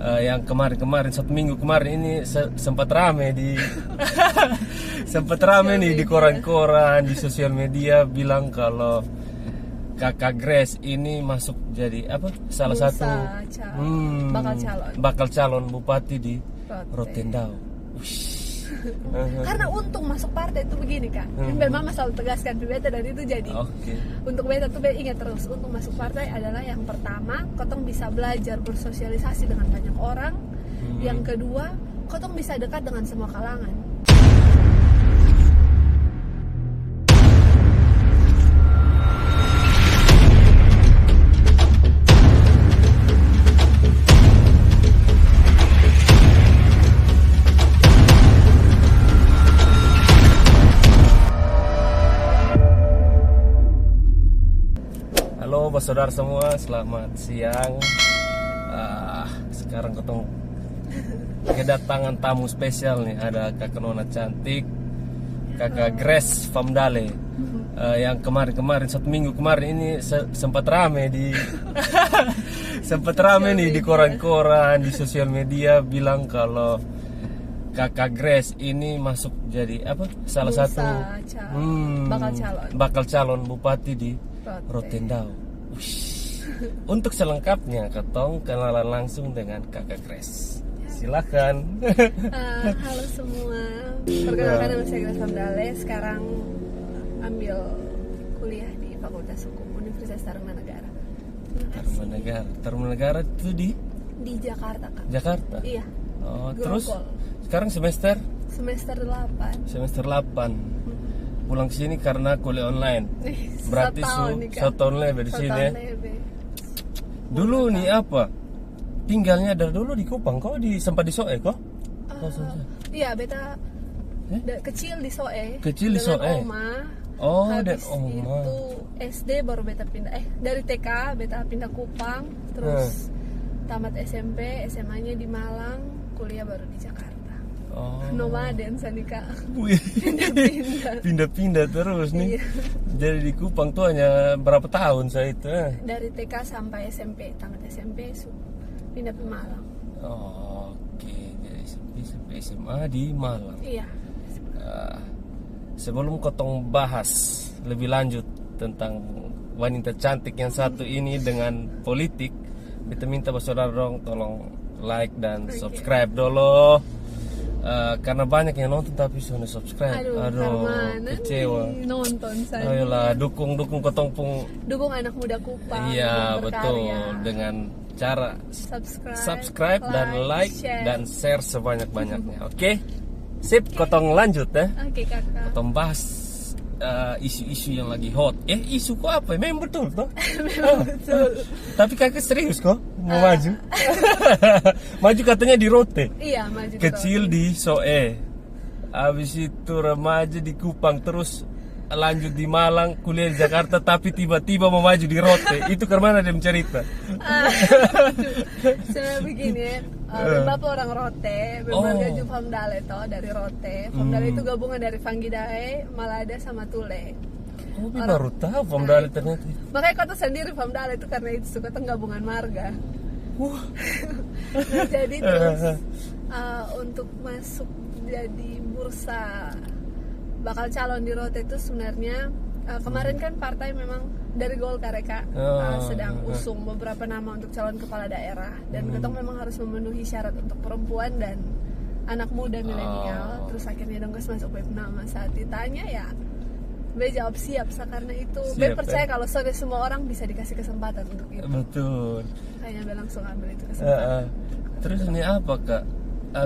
yang kemarin 1 minggu kemarin ini sempat rame di sempat rame nih di koran-koran, di sosial media bilang kalau Kakak Grace ini masuk jadi apa? Salah satu bakal calon bupati di Rotendao. Karena untung masuk partai itu begini Kak. Memang Mama selalu tegaskan beta dari itu jadi. Untuk beta tuh ingat terus, untuk masuk partai adalah yang pertama, kotong bisa belajar bersosialisasi dengan banyak orang. Yang kedua, kotong bisa dekat dengan semua kalangan. Halo saudara semua, selamat siang. Sekarang ketemu kedatangan tamu spesial nih. Ada Kakak Nona cantik, Kakak Grace Famdale, yang kemarin 1 minggu kemarin ini sempat rame di sempat rame nih di koran-koran, di sosial media bilang kalau Kakak Grace ini masuk jadi apa? Salah satu bakal calon bupati di Rotendao. Untuk selengkapnya, ketong kenalan langsung dengan Kakak Grace. Silakan. Halo semua. Perkenalkan nama saya Grace Famdale. Sekarang ambil kuliah di Fakultas Hukum Universitas Tarumanegara. Tarumanegara itu di Jakarta, Kak. Jakarta. Iya. Oh, terus sekarang semester 8. Semester 8. Pulang ke sini karena kuliah online. Berarti 1 tahun lebih di sini ya. Dulu nih apa? Tinggalnya dari dulu di Kupang, kok sempat di Soe kok? Iya, beta kecil di Soe. Kecil di Soe. Oma. Oh, habis dan Oma. itu SD baru beta pindah. Dari TK beta pindah Kupang, terus tamat SMP, SMA-nya di Malang, kuliah baru di Jakarta. Nomaden Sanika. Pindah-pindah terus nih. Iya. Jadi di Kupang tuh hanya berapa tahun saya itu? Dari TK sampai SMP, tamat SMP pindah ke Malang. Oke, dari SMP sampai SMA di Malang. Iya. Sebelum kotong bahas lebih lanjut tentang wanita cantik yang satu ini dengan politik, kita minta saudara dong tolong like dan subscribe dulu. Karena banyak yang nonton tapi sudah subscribe. Aduh, kecewa. Nonton saya. Ayolah, dukung kotong pung. Dukung anak muda Kupang. Iya, betul. Dengan cara subscribe dan like dan share sebanyak-banyaknya. Oke? Sip, kotong lanjut ya. Oke, Kakak. Kotong bahas isu-isu yang lagi hot. Isu kok apa? Memang betul toh? Memang betul. Tapi Kakak serius kok mau maju? Maju katanya di Rote. Iya, maju. Kecil di Soe. Habis itu remaja di Kupang, terus lanjut di Malang, kuliah di Jakarta, tapi tiba-tiba mau maju di Rote. Itu kemana dia mencerita? Sebenarnya begini, Bapak orang Rote, bermarga Famdale toh dari Rote. Famdale itu gabungan dari Fanggidae, Malada sama Tule. Baru tahu Famdale ternyata. Makanya kota sendiri Famdale itu karena itu suka gabungan marga. Nah, jadi terus untuk masuk jadi bursa bakal calon di Rote itu sebenarnya kemarin kan partai memang dari Golkar ya Kak, sedang usung beberapa nama untuk calon kepala daerah dan ketong memang harus memenuhi syarat untuk perempuan dan anak muda milenial. Terus akhirnya dongkes masuk web nama. Saat ditanya ya Be jawab siap karena itu Be percaya kalau semua orang bisa dikasih kesempatan untuk itu. Betul. Kayaknya Be langsung ambil itu kesempatan. Terus ini apa Kak?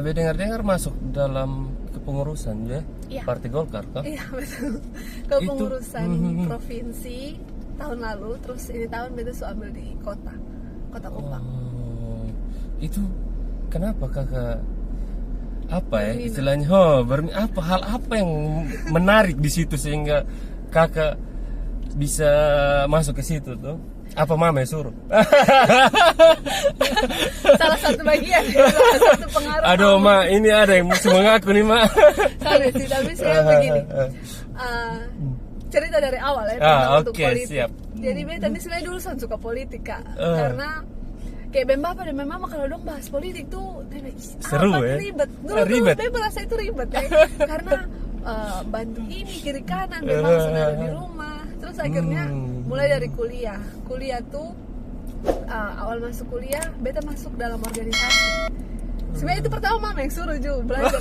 Be dengar masuk dalam kepengurusan ya? Iya. Partai Golkar Kak? Iya betul. Kepengurusan provinsi tahun lalu, terus ini tahun Be tuh ambil di kota Kupang. Itu kenapa Kakak? Apa ya istilahnya? Hal apa yang menarik di situ sehingga Kakak bisa masuk ke situ tuh? Apa mama yang suruh? Salah satu bagian, salah satu pengaruh. Aduh ma, ini ada yang mesti mengaku nih ma. Sorry sih, tapi saya begini. Cerita dari awal ya tentang untuk politik. Siap. Jadi Be tadi sebenarnya dulu suka politik Kak, karena kayak Bemba dan Mama kalau dong bahas politik tuh seru ya, ribet. Dulu Bemba merasa itu ribet ya, karena bantu ini kiri kanan, memang saudara di rumah. Terus akhirnya mulai dari kuliah tuh awal masuk kuliah, beta masuk dalam organisasi. Sebenarnya itu pertama Mama yang suruh juga belajar.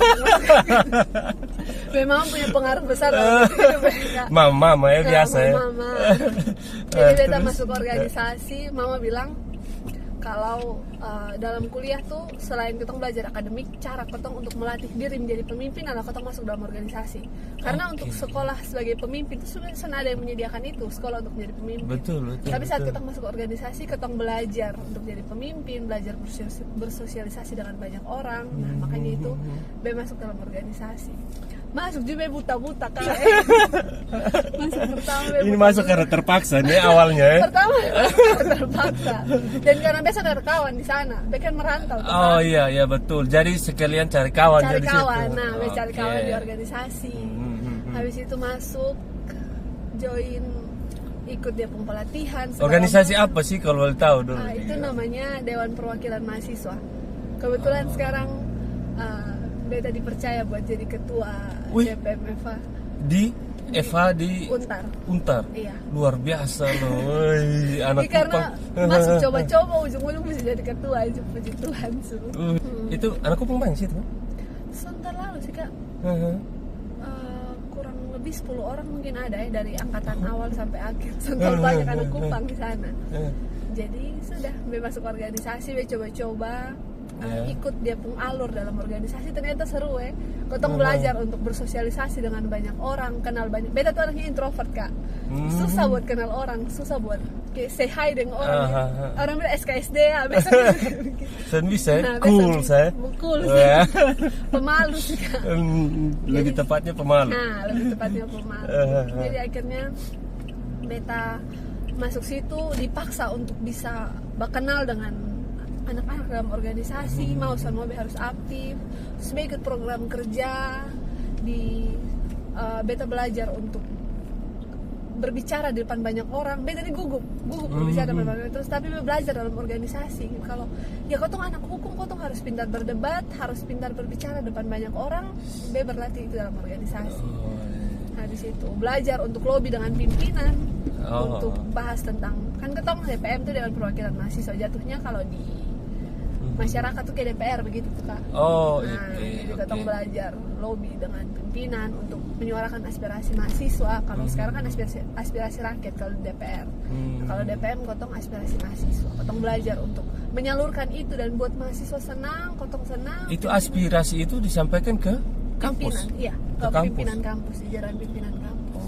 Memang punya pengaruh besar dalam hidup beta. Mama ya biasa ya. Mama. Jadi beta masuk organisasi, Mama bilang kalau dalam kuliah tuh selain ketong belajar akademik, cara ketong untuk melatih diri menjadi pemimpin adalah ketong masuk dalam organisasi. Karena untuk sekolah sebagai pemimpin itu sudah ada yang menyediakan itu, sekolah untuk menjadi pemimpin. Betul. Tapi saat ketong masuk organisasi, ketong belajar untuk jadi pemimpin, belajar bersosialisasi dengan banyak orang. Nah, makanya itu be masuk dalam organisasi. Masuk juga buta-buta kan. Masuk pertama ini masuk karena terpaksa nih awalnya ya. Pertama terpaksa. Dan karena biasa ada kawan di sana, be kan merantau. Oh iya betul. Jadi sekalian cari kawan cari jadi kawan. situ. Nah, be cari kawan di organisasi. Habis itu masuk join ikut dia pelatihan. Organisasi apa sih kalau boleh tahu dulu? Itu namanya Dewan Perwakilan Mahasiswa. Kebetulan sekarang beta dipercaya buat jadi ketua DPM Eva. Di Eva di Untar. Iya. Luar biasa loh. Anak karena masuk coba-coba ujung-ujung bisa jadi ketua aja, puji Tuhan suruh. Itu anak Kupang banyak sih itu? Sebentar lalu sih Kak. Kurang lebih 10 orang mungkin ada ya dari angkatan awal sampai akhir. Sebentar banyak anak Kupang di sana. Jadi sudah masuk organisasi, coba-coba. Ikut dia pun alur dalam organisasi, ternyata seru ya. Ketong belajar untuk bersosialisasi dengan banyak orang, kenal banyak. Beta tuh anaknya introvert Kak, susah buat kenal orang, susah buat kayak say hi dengan orang. Orang bilang SKSD ya, biasa. Sen bisa, cool saya. Cool sih. Pemalu sih Kak. Lebih tepatnya pemalu. Nah, lebih tepatnya pemalu. Jadi akhirnya beta masuk situ dipaksa untuk bisa berkenal dengan anak-anak dalam organisasi, mau sama harus aktif. Terus ikut program kerja di beta belajar untuk berbicara di depan banyak orang. Beta ini gugup berbicara depan banyak orang. Terus tapi belajar dalam organisasi. Kalau ya kotong anak hukum, kotong harus pintar berdebat, harus pintar berbicara depan banyak orang. Be berlatih itu dalam organisasi. Nah di situ belajar untuk lobby dengan pimpinan, untuk bahas tentang kan ketong DPM itu Dewan Perwakilan Mahasiswa, jatuhnya kalau di masyarakat tuh kayak DPR begitu tuh Kak. Jadi ketong belajar lobby dengan pimpinan untuk menyuarakan aspirasi mahasiswa. Kalau sekarang kan aspirasi rakyat kalau DPR. Kalau DPM ketong aspirasi mahasiswa. Ketong belajar untuk menyalurkan itu dan buat mahasiswa senang, ketong senang. Itu aspirasi itu disampaikan ke kampus? Iya, ke pimpinan kampus, di jajaran pimpinan kampus.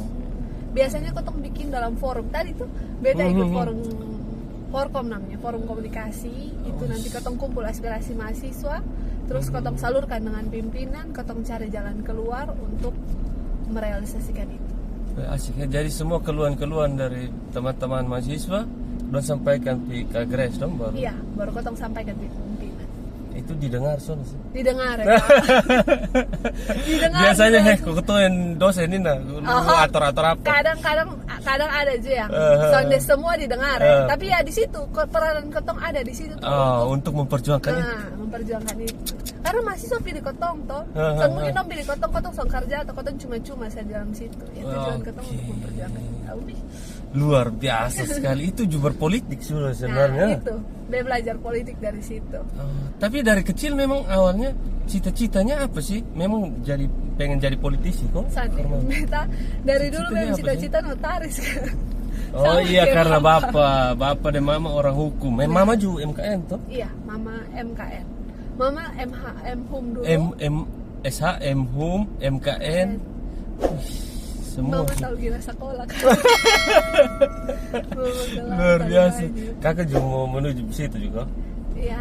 Biasanya ketong bikin dalam forum. Tadi tuh beda ikut Forkom namanya, forum komunikasi. Itu nanti ketong kumpul aspirasi mahasiswa, terus ketong salurkan dengan pimpinan, ketong cari jalan keluar untuk merealisasikan itu. Asiknya, jadi semua keluhan-keluhan dari teman-teman mahasiswa udah sampaikan ke Kagres dong baru? Iya, baru ketong sampaikan ke pimpinan. Itu didengar soalnya sih? Didengar ya didengar. Biasanya ketua yang dosen ini nah, atur-atur apa? Kadang ada aja yang soalnya semua didengar ya. Tapi ya di situ peranan ketong ada di situ tuh untuk memperjuangkan itu. Memperjuangkan itu. Karena mahasiswa pilih ketong toh. Mungkin dong pilih ketong sang kerja atau ketong cuma-cuma saya di dalam situ. Ya tujuan ketong untuk memperjuangkan itu. Luar biasa sekali. Itu juga berpolitik sudah sebenarnya. Nah, itu. Dia belajar politik dari situ. Tapi dari kecil memang awalnya cita-citanya apa sih? Memang pengen jadi politisi kok? Beta dari dulu memang cita-cita notaris kan. Oh iya, karena bapak dan mama orang hukum. Mama juga MKN toh? Iya, mama MKN. Mama MHM Hum dulu. SHM Hum, MKN. Semua. Mama tahu gila sekolah kan. Luar biasa. Kakak juga mau menuju situ juga? Iya,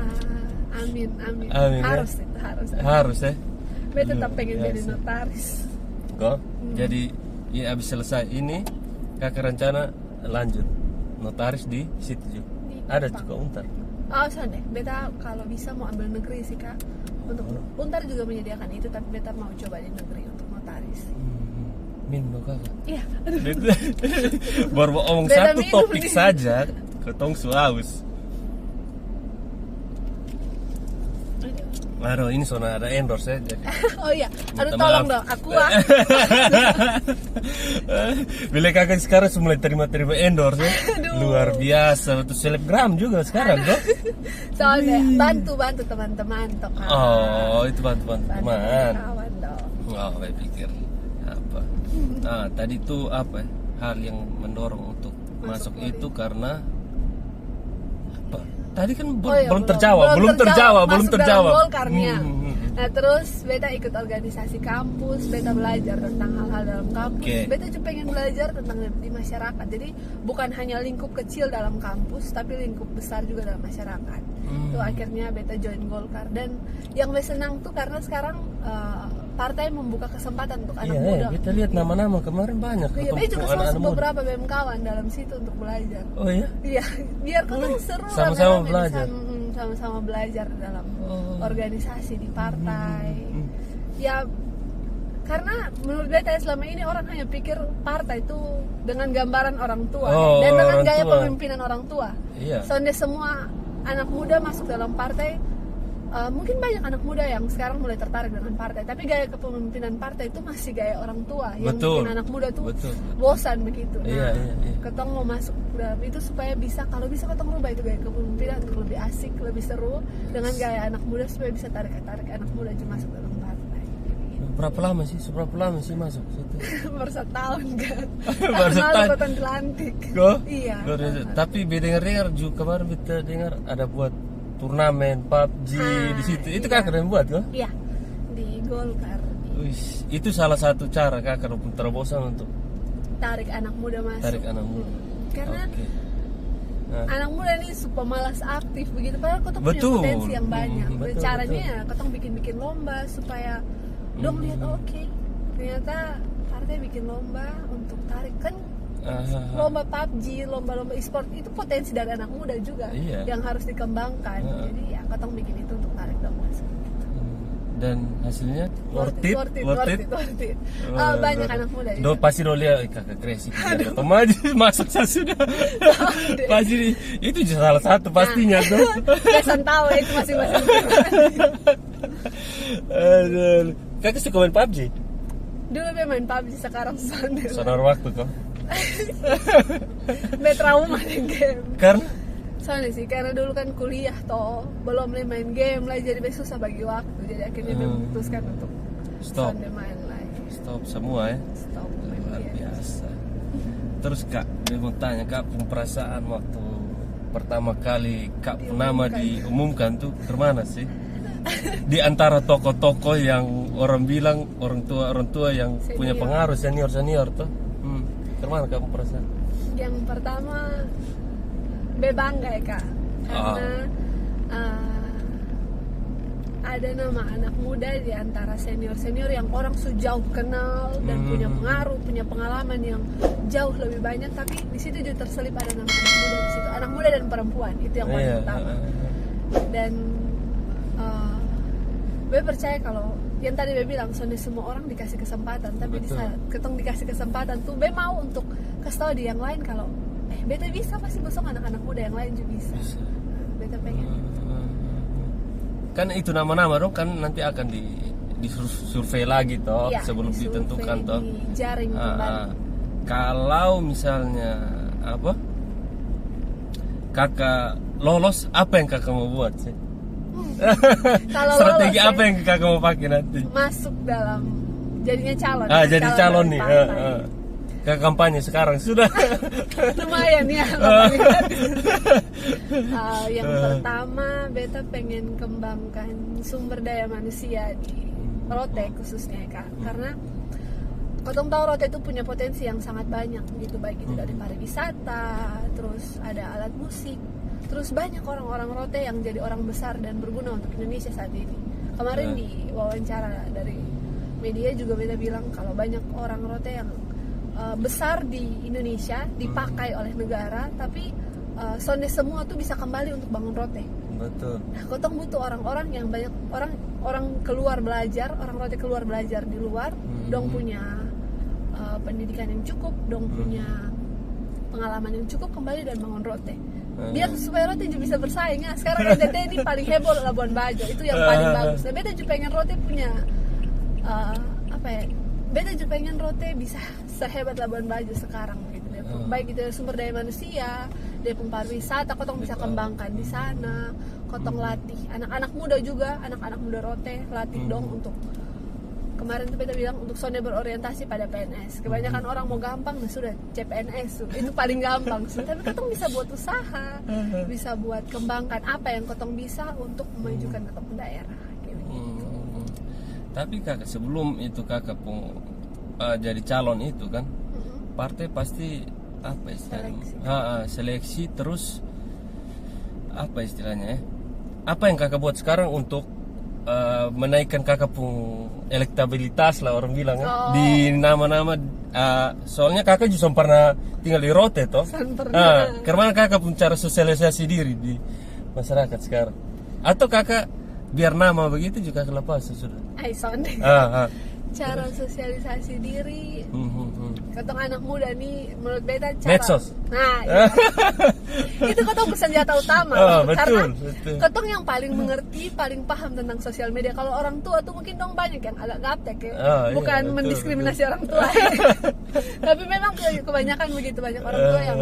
amin. Harus ya? itu harus ya. Beta tetap pengen jadi notaris. Kok? Jadi ya abis selesai ini kakak rencana lanjut notaris di situ juga. Ada juga Untar. Deh. Beta kalau bisa mau ambil negeri sih Kak. Untuk Untar juga menyediakan itu, tapi beta mau coba di negeri untuk notaris. Minum kakak. Iya. Baru omong satu topik saja, ketong suaus. Aduh, ini zona ada endorse ya. Jadi. Oh iya, aduh Minta tolong maaf. dong, Aqua. Bila kakak sekarang mulai terima endorse ya. Aduh. Luar biasa, betul selebgram juga sekarang toh. Soalnya bantu teman-teman toh kan. Oh, itu bantu teman. Kawan dong. Oh, saya pikir apa? Ah, tadi tuh apa? Hal yang mendorong untuk masuk itu karena apa? Tadi kan belum terjawab. Masuk dalam Golkarnya. Nah terus beta ikut organisasi kampus, beta belajar tentang hal-hal dalam kampus. Beta juga pengen belajar tentang di masyarakat. Jadi bukan hanya lingkup kecil dalam kampus, tapi lingkup besar juga dalam masyarakat. Itu akhirnya beta join Golkar. Dan yang beta senang tuh karena sekarang partai membuka kesempatan untuk anak muda. Kita lihat nama-nama kemarin banyak. Iya, beta juga masuk beberapa BEM kawan dalam situ untuk belajar. Oh iya? Iya, biar kan seru. Sama-sama belajar. Sama-sama belajar dalam organisasi di partai. Ya karena menurut beta selama ini orang hanya pikir partai itu dengan gambaran orang tua dan dengan gaya pemimpinan orang tua. Iya. Soalnya semua anak muda masuk dalam partai, mungkin banyak anak muda yang sekarang mulai tertarik dengan partai, tapi gaya kepemimpinan partai itu masih gaya orang tua yang bikin anak muda tuh bosan begitu. Nah, ketong mau masuk dalam itu supaya bisa, kalau bisa ketong rubah itu gaya kepemimpinan untuk lebih asik, lebih seru dengan gaya anak muda supaya bisa tarik anak muda juga masuk dalam partai. Seberapa lama sih masuk situ? Baru 1 tahun kan. Baru 1 tahun. Kota Atlantik. Kok? Iya. Tapi dengar juga kemarin kita dengar ada buat turnamen PUBG di situ. Itu kakak yang buat kok? Iya. Di Golkar. Itu salah satu cara kakak terobosan untuk tarik anak muda masuk. Karena anak muda ini super malas aktif begitu, padahal ketong punya potensi yang banyak. Caranya ya ketong bikin lomba supaya dong lihat ternyata partai bikin lomba untuk tarik kan. Lomba PUBG, lomba-lomba e-sport itu potensi dari anak muda juga yang harus dikembangkan. Jadi ya ketong bikin itu untuk tarik dong masuk. Dan hasilnya worth it. Banyak anak muda juga. Pasti lihat kakak Kresi ketemu aja masak saya sudah. Pasti itu salah satu pastinya tuh. Kesan tahu itu masing-masing. Aduh, kakak suka main PUBG? Dulu dia main PUBG, sekarang sonor waktu kok. Trauma di game. Karena? Soalnya sih, karena dulu kan kuliah toh, belum main game lah, jadi susah bagi waktu. Jadi akhirnya memutuskan untuk stop main lagi. Stop semua ya? Stop. Luar biasa. Terus kak, dia mau tanya kak, perasaan waktu pertama kali kak nama diumumkan tuh kemana sih? Di antara tokoh-tokoh yang orang bilang orang tua yang senior, punya pengaruh senior tuh, kemana kamu perasaan? Yang pertama bangga ya kak, karena ada nama anak muda di antara senior yang orang sejauh kenal dan punya pengaruh, punya pengalaman yang jauh lebih banyak, tapi di situ juga terselip ada nama anak muda di situ, anak muda dan perempuan, itu yang paling utama. Dan gue percaya kalau yang tadi gue bilang, soalnya semua orang dikasih kesempatan, tapi di saat ketong dikasih kesempatan tuh gue mau untuk kasih tahu di yang lain kalau beta bisa, pasti besok anak-anak muda yang lain juga bisa. Beta pengen kan itu nama-nama dong kan nanti akan di survei lagi toh sebelum ditentukan toh di jaring kembali. Kalau misalnya kakak lolos, apa yang kakak mau buat sih? Strategi apa yang kakak mau pakai nanti? Masuk dalam jadinya calon. Jadi calon nih. Ke kampanye sekarang sudah. Lumayan ya. Yang pertama, beta pengen kembangkan sumber daya manusia di Rote khususnya kak. Karena Kotong tahu Rote itu punya potensi yang sangat banyak gitu, baik itu dari pariwisata, terus ada alat musik, terus banyak orang-orang Rote yang jadi orang besar dan berguna untuk Indonesia saat ini. Kemarin di wawancara dari media juga beta bilang kalau banyak orang Rote yang besar di Indonesia dipakai oleh negara, tapi sonde semua tuh bisa kembali untuk bangun Rote. Betul. Nah, Kotong butuh orang-orang yang banyak orang keluar belajar, orang Rote keluar belajar di luar, dong punya pendidikan yang cukup, dong punya pengalaman yang cukup, kembali dan bangun Rote. biar supaya Rote juga bisa bersaing ya. Sekarang NTT ini paling heboh Labuan Bajo, itu yang paling bagus. Nah, beta juga pengen Rote punya apa ya? Beta juga pengen Rote bisa sehebat Labuan Bajo sekarang gitu deh. Baik itu sumber daya manusia, dia pariwisata, kotong bisa kembangkan di sana. Kotong latih anak-anak muda juga, anak-anak muda Rote latih dong untuk kemarin tuh beta bilang untuk sonde berorientasi pada PNS. Kebanyakan orang mau gampang, nah sudah CPNS tuh. Itu paling gampang. Tapi kotong bisa buat usaha, bisa buat kembangkan apa yang kotong bisa untuk memajukan kotong daerah. Tapi kakak sebelum itu kakak mau jadi calon itu kan, partai pasti apa istilahnya? Seleksi terus apa istilahnya ya? Apa yang kakak buat sekarang untuk menaikkan kakak pun elektabilitas lah orang bilang di nama-nama soalnya kakak juga pernah tinggal di Rote toh. Karena kakak pun cara sosialisasi diri di masyarakat sekarang atau kakak biar nama begitu juga kelepas sudah. Cara sosialisasi diri kotong anak muda nih menurut beta cara medsos. Nah itu kotong senjata utama karena kotong yang paling mengerti, paling paham tentang sosial media. Kalau orang tua tuh mungkin dong banyak yang agak gaptek ya, bukan iya, mendiskriminasi orang tua tapi memang kebanyakan begitu, banyak orang tua yang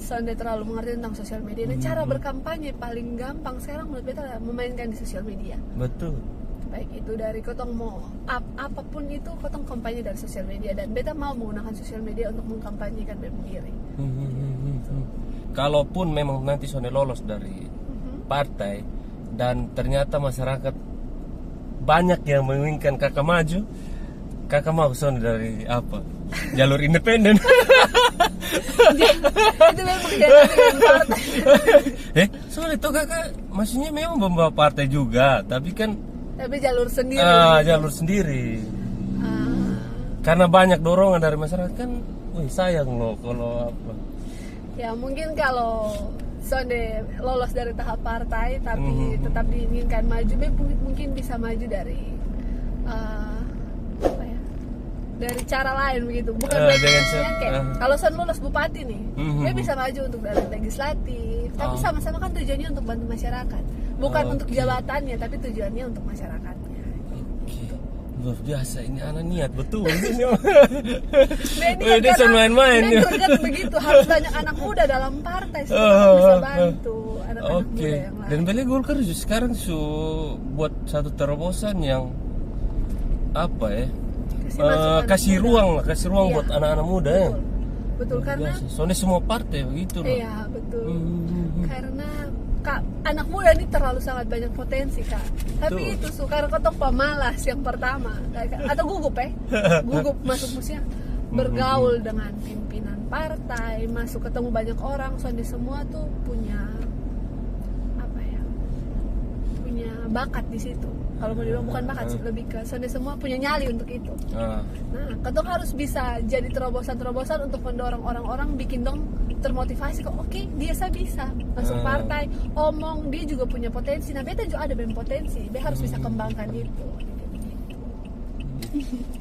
sonde terlalu mengerti tentang sosial media. Nah, cara berkampanye paling gampang sekarang menurut beta memainkan di sosial media. Betul. Baik itu dari kotong mau apapun itu kotong kampanye dari sosial media, dan beta mau menggunakan sosial media untuk mengkampanyekan beta diri. Kalaupun memang nanti sonde lolos dari partai dan ternyata masyarakat banyak yang menginginkan kakak maju, kakak mau sonde dari apa? Jalur independen. Itu memang dengan partai. Soalnya itu kakak maksudnya memang membawa partai juga, tapi jalur sendiri. Jalur sendiri. Karena banyak dorongan dari masyarakat kan, sayang loh kalau apa. Ya mungkin kalau sonde lolos dari tahap partai tapi tetap diinginkan maju, mungkin bisa maju dari dari cara lain begitu, bukan kalau son lolos bupati nih, dia bisa maju untuk dari legislatif, tapi sama-sama kan tujuannya untuk bantu masyarakat, bukan untuk jabatannya, tapi tujuannya untuk masyarakatnya. Luar biasa ini anak niat betul. Dia son main-main. Begitu harus banyak anak muda dalam partai supaya bisa bantu anak-anak muda yang lain. Dan beli Golkar sekarang buat satu terobosan yang apa ya? Kasih ruang buat anak-anak muda ya. Betul karena soalnya semua partai begitu loh. Iya betul. Karena anak muda ini terlalu sangat banyak potensi kak. Tapi itu karena kotong pemalas yang pertama atau gugup masuk musia bergaul dengan pimpinan partai, masuk ketemu banyak orang, soalnya semua tuh punya bakat di situ. Kalau mau dibilang bukan bakat sih, lebih ke soalnya semua punya nyali untuk itu. Nah, kotong harus bisa jadi terobosan-terobosan untuk mendorong orang-orang, bikin dong termotivasi kok. Oke, dia bisa masuk partai, omong dia juga punya potensi. Nah, beta juga ada potensi, dia harus bisa kembangkan itu.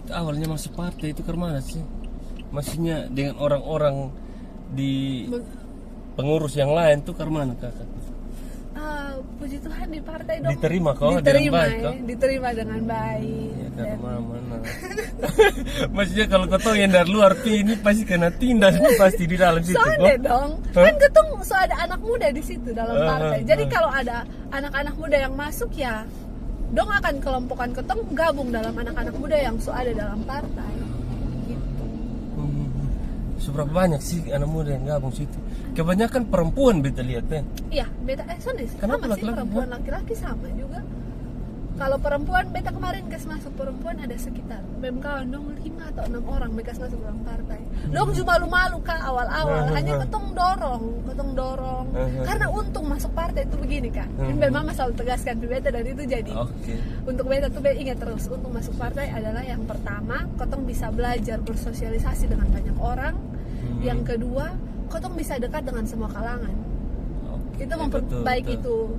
Awalnya masuk partai itu kemana sih? Maksudnya dengan orang-orang di pengurus yang lain tuh kemana kakak? Puji Tuhan di partai dong diterima dengan baik, diterima dengan baik. Ya, mana. Maksudnya kalau ketong yang dari luar ini pasti kena tindas pasti di dalam situ. Soalnya dong, kan ketong ada anak muda di situ dalam partai. Jadi kalau ada anak-anak muda yang masuk ya, dong akan kelompokan ketong gabung dalam anak-anak muda yang ada dalam partai. Gitu. Seberapa banyak sih anak muda yang gabung situ? Kebanyakan perempuan beta lihat ya. Iya, beta sama sih perempuan laki-laki sama juga. Kalau perempuan beta kemarin masuk perempuan ada sekitar kawan dong 5 atau 6 orang bekas masuk dalam partai. Dong cuma malu-malu kak awal-awal, hanya ketong dorong. Karena untung masuk partai itu begini kak. Ini memang selalu tegaskan beta dan itu jadi. Untuk beta tuh beta ingat terus, untung masuk partai adalah yang pertama, ketong bisa belajar bersosialisasi dengan banyak orang. Yang kedua, kotong bisa dekat dengan semua kalangan. Itu memperbaik itu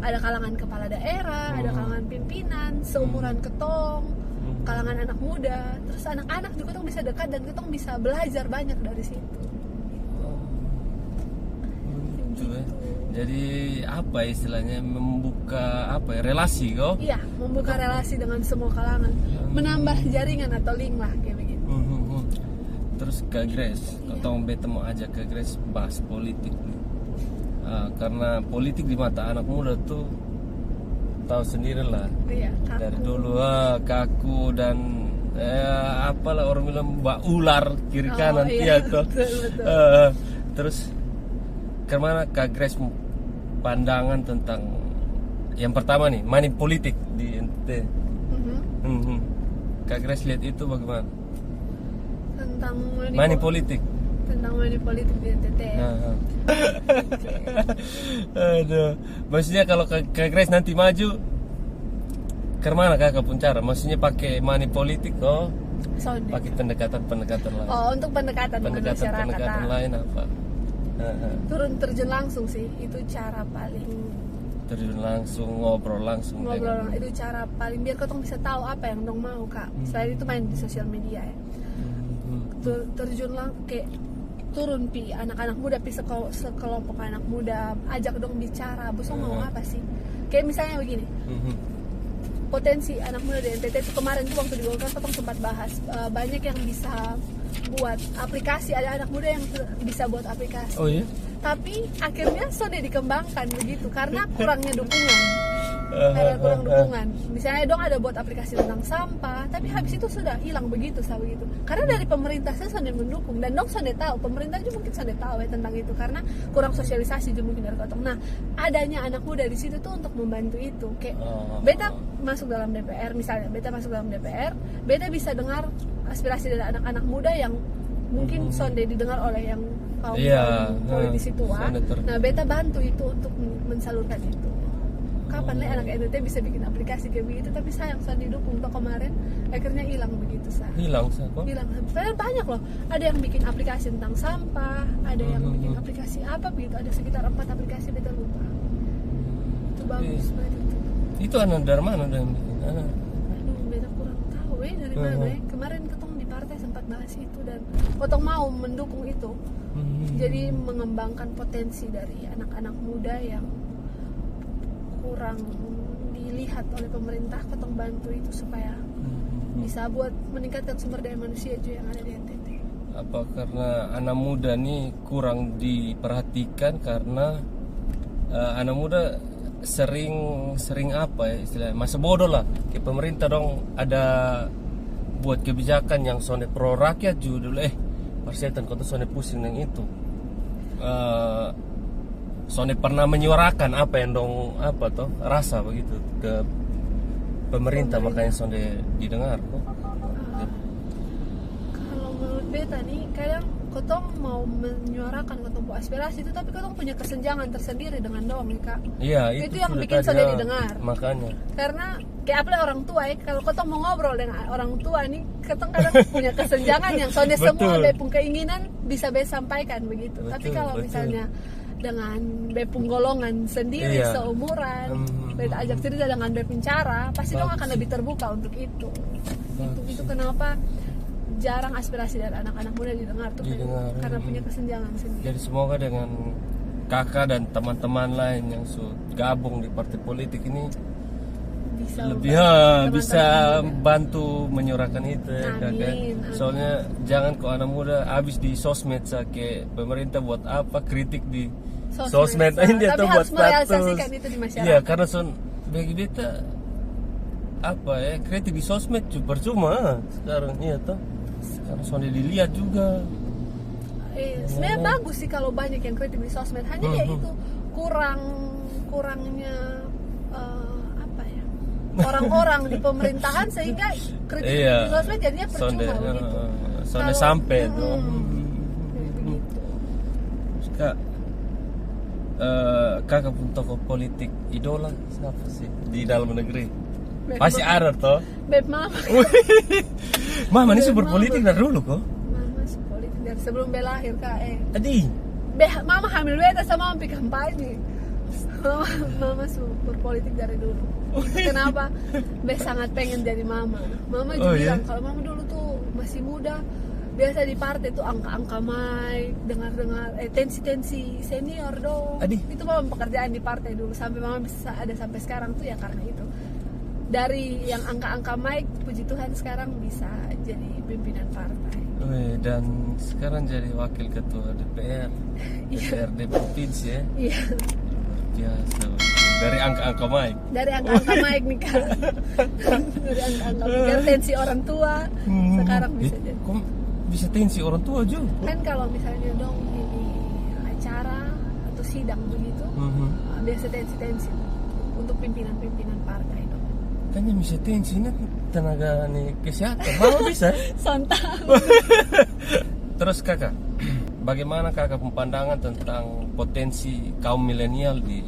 ada kalangan kepala daerah, ada kalangan pimpinan, seumuran ketong, kalangan anak muda, terus anak-anak juga ketong bisa dekat dan ketong bisa belajar banyak dari situ. gitu. Jadi apa istilahnya, membuka apa ya, relasi kok? Iya, membuka relasi dengan semua kalangan, menambah jaringan atau link lah kayak begitu. Terus Kak Grace, tolong beta mau ajak Kak Grace bahas politik nih. Karena politik di mata anak muda tuh tahu sendiri lah. Iya, kaku. Dari dulu kaku dan apalah orang bilang mbak ular kiri kanan tuh. Betul. Terus kemana Kak Grace pandangan tentang yang pertama nih, money politik di NTT? Kak Grace lihat itu bagaimana? Tentang Money politik. Tentang money politik di NTT. Aduh, maksudnya kalau Kak Grace nanti maju, kemana kakak pun cara? Maksudnya pakai money politik pakai pendekatan lain. Untuk pendekatan lain apa? Turun terjun langsung sih, itu cara paling. Terjun langsung, ngobrol langsung. Itu cara paling biar kau bisa tahu apa yang dong mau kak. Selain itu main di sosial media ya. Terjun langsung kayak turun anak-anak muda sekelompok anak muda, ajak dong bicara, bosong mau apa sih? Kayak misalnya begini. Potensi anak muda di NTT itu kemarin tuh waktu di Golkar kita sempat bahas banyak yang bisa buat aplikasi, ada anak muda yang bisa buat aplikasi. Oh iya? Tapi akhirnya sudah dikembangkan begitu karena kurangnya dukungan. Karena kurang dukungan. Misalnya dong ada buat aplikasi tentang sampah, tapi habis itu sudah hilang begitu. Karena dari pemerintah saya sudah mendukung dan dong sudah tahu, pemerintah juga mungkin sudah tahu ya tentang itu karena kurang sosialisasi juga mungkin dari kotong. Nah, adanya anak muda di situ tuh untuk membantu itu. Kayak beta masuk dalam DPR misalnya, beta bisa dengar aspirasi dari anak-anak muda yang mungkin sudah didengar oleh yang kaum politisi tua. Nah, beta bantu itu untuk mensalurkan itu. Kapan anak NTT bisa bikin aplikasi kayak begitu, tapi sayang saya didukung toh kemarin akhirnya hilang begitu sah. Hilang. Padahal banyak loh. Ada yang bikin aplikasi tentang sampah, ada yang bikin aplikasi apa begitu, ada sekitar 4 aplikasi beta lupa. Itu bagus banget itu. Itu anak dari mana yang bikin? Beta kurang tahu dari mana ya. Kemarin ketemu di partai sempat bahas itu dan potong mau mendukung itu. Jadi mengembangkan potensi dari anak-anak muda yang kurang dilihat oleh pemerintah, ketong bantu itu supaya bisa buat meningkatkan sumber daya manusia juga yang ada di NTT. Apa karena anak muda nih kurang diperhatikan karena anak muda sering apa ya istilahnya, masa bodoh lah. Kayak pemerintah dong ada buat kebijakan yang sonde pro rakyat juga dulu persetan kota sonde pusing yang itu. Sonde pernah menyuarakan apa yang dong rasa begitu ke pemerintah. Makanya sonde didengar kok. Kalau menurut beta nih kadang kotong mau menyuarakan kotong aspirasi itu, tapi kotong punya kesenjangan tersendiri dengan dong nih kak. Iya, itu yang bikin sonde didengar. Makanya karena kayak apa orang tua kalau kotong mau ngobrol dengan orang tua nih, kotong kadang punya kesenjangan yang sonde semua bepung keinginan bisa sampaikan begitu. Tapi kalau misalnya dengan bepung golongan sendiri seumuran, beta ajak cerita dengan bepung cara, pasti dong akan lebih terbuka untuk itu. Itu kenapa jarang aspirasi dari anak-anak muda didengar tuh karena punya kesenjangan sendiri. Jadi semoga dengan kakak dan teman-teman lain yang gabung di partai politik ini bisa bantu menyuarakan itu ya kakak. Soalnya jangan kok anak muda habis di sosmed kayak pemerintah buat apa kritik di sosmed ini dia tuh buat status. Iya, karena bagi beta kritik di sosmed percuma sekarang karena soalnya dilihat juga. Sebenarnya bagus sih kalau banyak yang kritik di sosmed, hanya ya itu kurangnya orang-orang di pemerintahan sehingga kritik di sosmed jadinya percuma begitu. Soalnya sampai tuh. Kak, kakak pun tokoh politik idola siapa sih di dalam negeri? Pasti ada toh. Beb mama. Mama ini super politik dari dulu kok. Mama super politik dari sebelum bela lahir kak. Tadi. Mama hamil beta sama mama kampanye. Mama super politik dari dulu. Kenapa? Sangat pengen jadi mama. Mama juga bilang kalau mama dulu tuh masih muda, biasa di partai itu angka-angka mic, dengar-dengar tensi-tensi senior dong. Aduh. Itu memang pekerjaan di partai dulu sampai mama bisa ada sampai sekarang tuh ya karena itu. Dari yang angka-angka mic, puji Tuhan sekarang bisa jadi pimpinan partai. Dan sekarang jadi wakil ketua DPR, DPRD provinsi ya. Iya. Biasa. Dari angka-angka mic. Dari angka-angka mic nih Kak. Dari angka-angka mic. Biar tensi orang tua sekarang bisa jadi. Kok bisa tensi orang tua juga? Kan kalau misalnya dong ini acara atau sidang begitu, biasa tensi-tensi untuk pimpinan-pimpinan partai dong. Kan yang bisa tensi ini tenaga nih kesehatan, malah bisa. Sontak. Terus kakak, bagaimana kakak pandangan tentang potensi kaum milenial di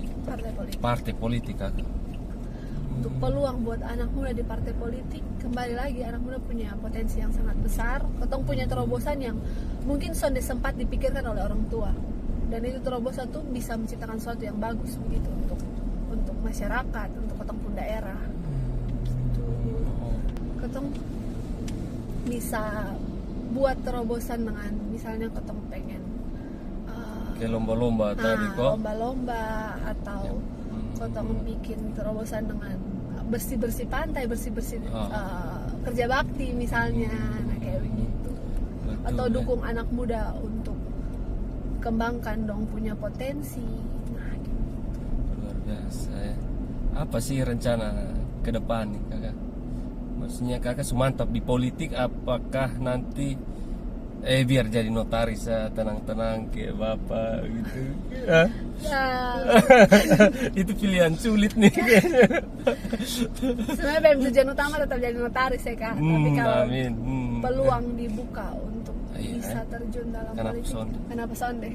partai politik kakak? Untuk peluang buat anak muda di partai politik, kembali lagi anak muda punya potensi yang sangat besar. Ketong punya terobosan yang mungkin sudah sempat dipikirkan oleh orang tua, dan itu terobosan tuh bisa menciptakan sesuatu yang bagus begitu untuk masyarakat, untuk ketong pun daerah. Ketong bisa buat terobosan dengan misalnya ketong pengen kayak lomba-lomba tadi kok, lomba-lomba atau ketong bikin terobosan dengan bersih-bersih pantai, bersih-bersih kerja bakti misalnya, nah kayak begitu. Betul, atau dukung anak muda untuk kembangkan dong punya potensi. Nah, gitu. Luar biasa ya. Apa sih rencana ke depan nih kakak? Maksudnya kakak semantap di politik, apakah nanti biar jadi notaris ya, tenang-tenang kayak bapak gitu? Ya. Itu pilihan sulit nih kayaknya. Sebenarnya tujuan utama tetap jadi notaris ya Kak. Tapi kalau peluang dibuka untuk bisa terjun dalam politik, kenapa sonde?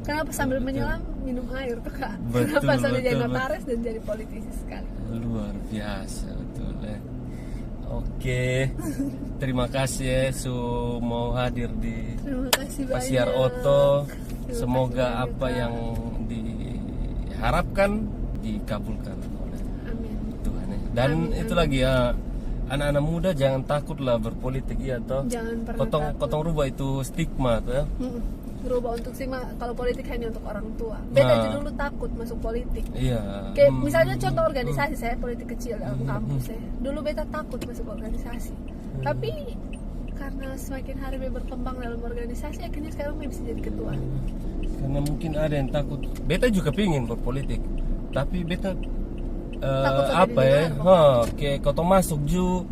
Kenapa sambil menyelam minum air tuh Kak? Kenapa sambil jadi notaris dan jadi politisi sekali? Luar biasa betul ya. Oke, terima kasih ya mau hadir di Pasiar Oto. Semoga apa yang diharapkan dikabulkan oleh Tuhan ya. Dan itu lagi ya, anak-anak muda jangan takutlah berpolitik ya toh. Jangan pernah potong rubah itu stigma tuh ya. Berubah untuk stigma kalau politik hanya untuk orang tua. Beta aja dulu takut masuk politik. Iya. Kayak misalnya contoh organisasi, saya politik kecil dalam kampus saya. Dulu beta takut masuk organisasi. Tapi karena semakin hari beta berkembang dalam organisasi, akhirnya sekarang beta bisa jadi ketua. Karena mungkin ada yang takut. Beta juga pingin berpolitik, tapi beta apa ya? Kayak kau masuk ju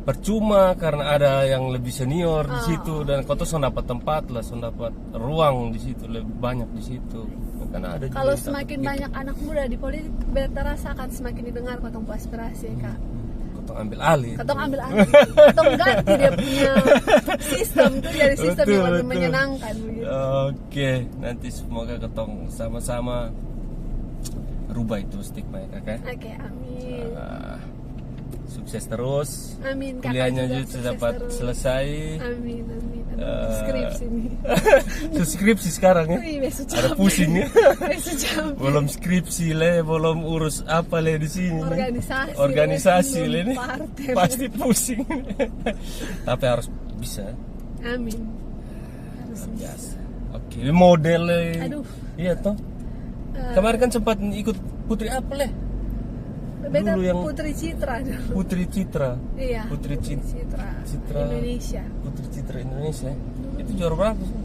percuma karena ada yang lebih senior di situ, dan kau tuh dapat tempat lah, dapat ruang di situ, lebih banyak di situ. Karena ada kalau semakin banyak anak muda di politik, beta rasakan semakin didengar kau aspirasi Kak. Kau ambil alih. Kau ganti dia punya sistem tuh jadi sistem yang lebih menyenangkan begitu. Oke, nanti semoga ketong sama-sama rubah itu stigma ya kakak. Oke, amin. Sukses terus. Amin. Kuliahnya juga dapat selesai. Amin. Skripsi nih. Skripsi sekarang ya. Ada pusing ya. Belum skripsi le, belum urus apa le di sini. Organisasi le nih. Pasti pusing. Tapi harus bisa. Amin. Harus biasa. Oke, model le. Aduh. Iya toh. Kemarin kan sempat ikut Putri apa le? Beta Putri Citra dulu. Putri Citra. Iya. Putri Citra Indonesia. Putri Citra Indonesia. Itu juara berapa sih?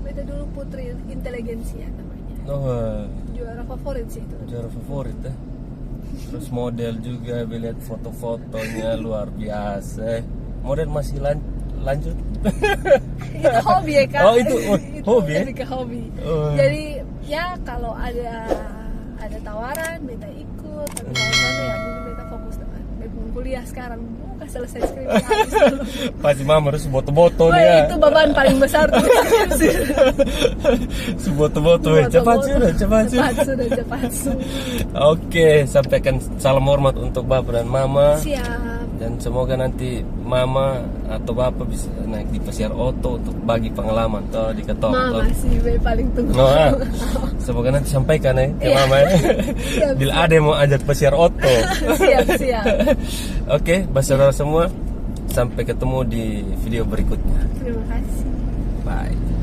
Beta dulu Putri Inteligensia namanya. Juara favorit sih itu. Juara favorit ya. Terus model juga, lihat foto-fotonya luar biasa. Model masih lanjut. Itu hobi ya Kak. Oh itu hobi ya? Lebih ke hobi. Jadi ya kalau ada tawaran beta ikut, tapi kalau sana ya mungkin beta fokus dengan kuliah sekarang. Bukan selesai skripsi habis dulu. Pasti mama harus boto-boto nih ya. Itu beban paling besar tuh skripsi. Boto-boto cepat sudah. Oke, sampaikan salam hormat untuk bapak dan mama. Siap. Dan semoga nanti mama atau bapak bisa naik di Pasiar Oto untuk bagi pengalaman toh di ketong. Mama sih paling tunggu. Semoga nanti sampaikan ya ke mama ya. Bila ada yang mau ajak Pasiar Oto. Siap. Oke, saudara semua, Sampai ketemu di video berikutnya. Terima kasih. Bye.